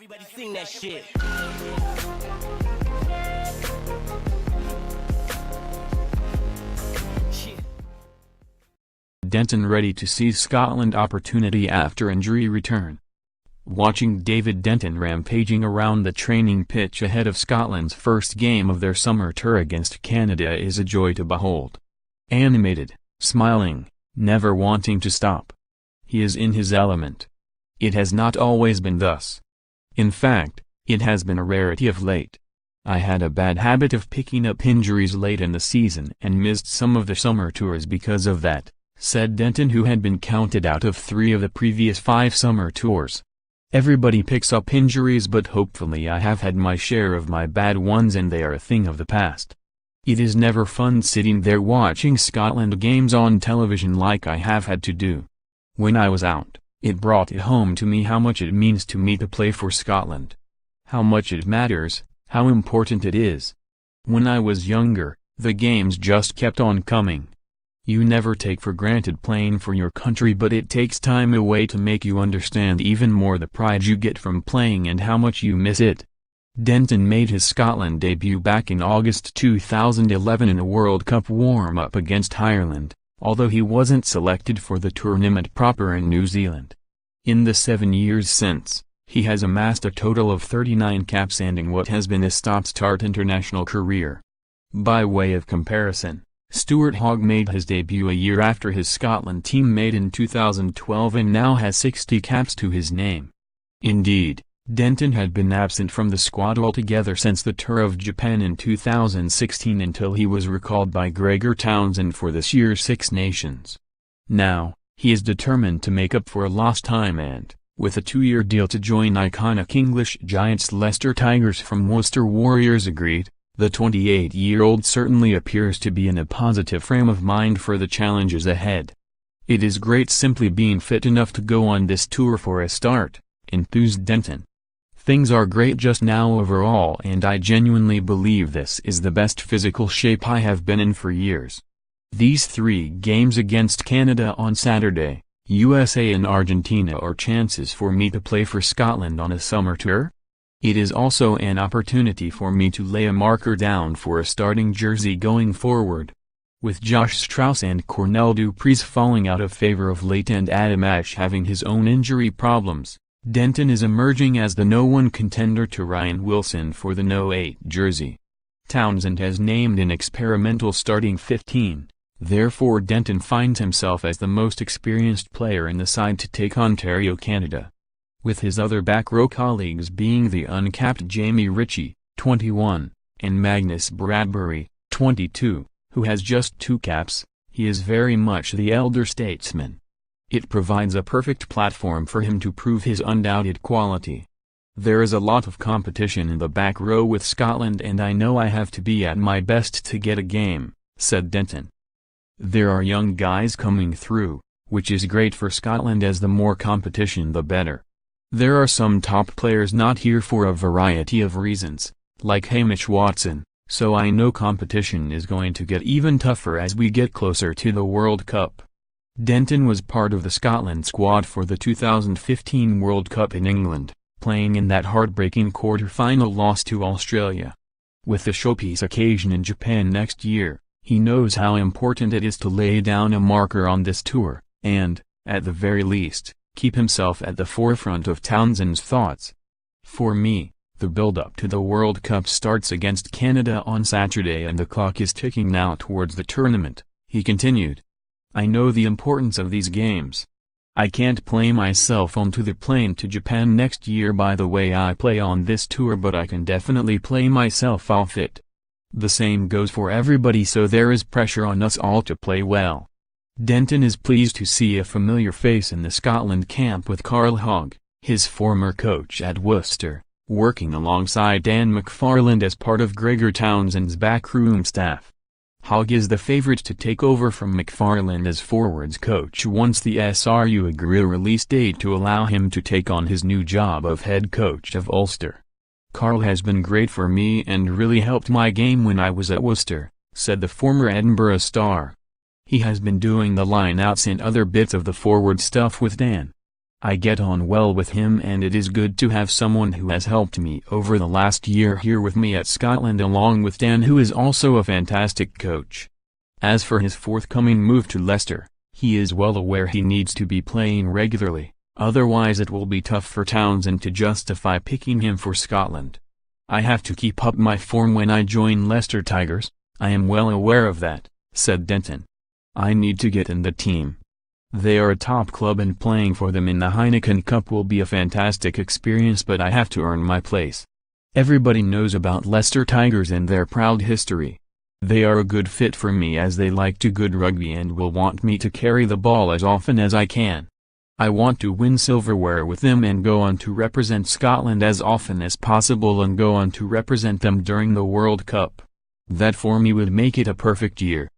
Everybody sing that shit. Denton ready to seize Scotland opportunity after injury return. Watching David Denton rampaging around the training pitch ahead of Scotland's first game of their summer tour against Canada is a joy to behold. Animated, smiling, never wanting to stop. He is in his element. It has not always been thus. In fact, it has been a rarity of late. I had a bad habit of picking up injuries late in the season and missed some of the summer tours because of that, said Denton, who had been counted out of 3 of the previous 5 summer tours. Everybody picks up injuries, but hopefully I have had my share of my bad ones and they are a thing of the past. It is never fun sitting there watching Scotland games on television like I have had to do. When I was out, it brought it home to me how much it means to me to play for Scotland. How much it matters, how important it is. When I was younger, the games just kept on coming. You never take for granted playing for your country, but it takes time away to make you understand even more the pride you get from playing and how much you miss it. Denton made his Scotland debut back in August 2011 in a World Cup warm-up against Ireland, although he wasn't selected for the tournament proper in New Zealand. In the 7 years since, he has amassed a total of 39 caps, ending what has been a stop-start international career. By way of comparison, Stuart Hogg made his debut a year after his Scotland team made in 2012 and now has 60 caps to his name. Indeed, Denton had been absent from the squad altogether since the tour of Japan in 2016 until he was recalled by Gregor Townsend for this year's Six Nations. Now, he is determined to make up for lost time and, with a 2-year deal to join iconic English giants Leicester Tigers from Worcester Warriors agreed, the 28-year-old certainly appears to be in a positive frame of mind for the challenges ahead. It is great simply being fit enough to go on this tour for a start, enthused Denton. Things are great just now overall, and I genuinely believe this is the best physical shape I have been in for years. These 3 games against Canada on Saturday, USA and Argentina are chances for me to play for Scotland on a summer tour. It is also an opportunity for me to lay a marker down for a starting jersey going forward. With Josh Strauss and Cornell Dupreez falling out of favor of late and Adam Ashe having his own injury problems, Denton is emerging as the no-one contender to Ryan Wilson for the No. 8 jersey. Townsend has named an experimental starting 15, therefore Denton finds himself as the most experienced player in the side to take Ontario, Canada. With his other back row colleagues being the uncapped Jamie Ritchie, 21, and Magnus Bradbury, 22, who has just 2 caps, he is very much the elder statesman. It provides a perfect platform for him to prove his undoubted quality. There is a lot of competition in the back row with Scotland and I know I have to be at my best to get a game, said Denton. There are young guys coming through, which is great for Scotland as the more competition the better. There are some top players not here for a variety of reasons, like Hamish Watson, so I know competition is going to get even tougher as we get closer to the World Cup. Denton was part of the Scotland squad for the 2015 World Cup in England, playing in that heartbreaking quarter-final loss to Australia. With the showpiece occasion in Japan next year, he knows how important it is to lay down a marker on this tour, and, at the very least, keep himself at the forefront of Townsend's thoughts. For me, the build-up to the World Cup starts against Canada on Saturday and the clock is ticking now towards the tournament, he continued. I know the importance of these games. I can't play myself onto the plane to Japan next year by the way I play on this tour, but I can definitely play myself off it. The same goes for everybody, so there is pressure on us all to play well. Denton is pleased to see a familiar face in the Scotland camp with Carl Hogg, his former coach at Worcester, working alongside Dan McFarland as part of Gregor Townsend's backroom staff. Hogg is the favourite to take over from McFarland as forwards coach once the SRU agree a release date to allow him to take on his new job of head coach of Ulster. Carl has been great for me and really helped my game when I was at Worcester, said the former Edinburgh Star. He has been doing the line-outs and other bits of the forward stuff with Dan. I get on well with him, and it is good to have someone who has helped me over the last year here with me at Scotland, along with Dan, who is also a fantastic coach. As for his forthcoming move to Leicester, he is well aware he needs to be playing regularly, otherwise it will be tough for Townsend to justify picking him for Scotland. I have to keep up my form when I join Leicester Tigers, I am well aware of that, said Denton. I need to get in the team. They are a top club, and playing for them in the Heineken Cup will be a fantastic experience, but I have to earn my place. Everybody knows about Leicester Tigers and their proud history. They are a good fit for me as they like to good rugby and will want me to carry the ball as often as I can. I want to win silverware with them and go on to represent Scotland as often as possible and go on to represent them during the World Cup. That for me would make it a perfect year.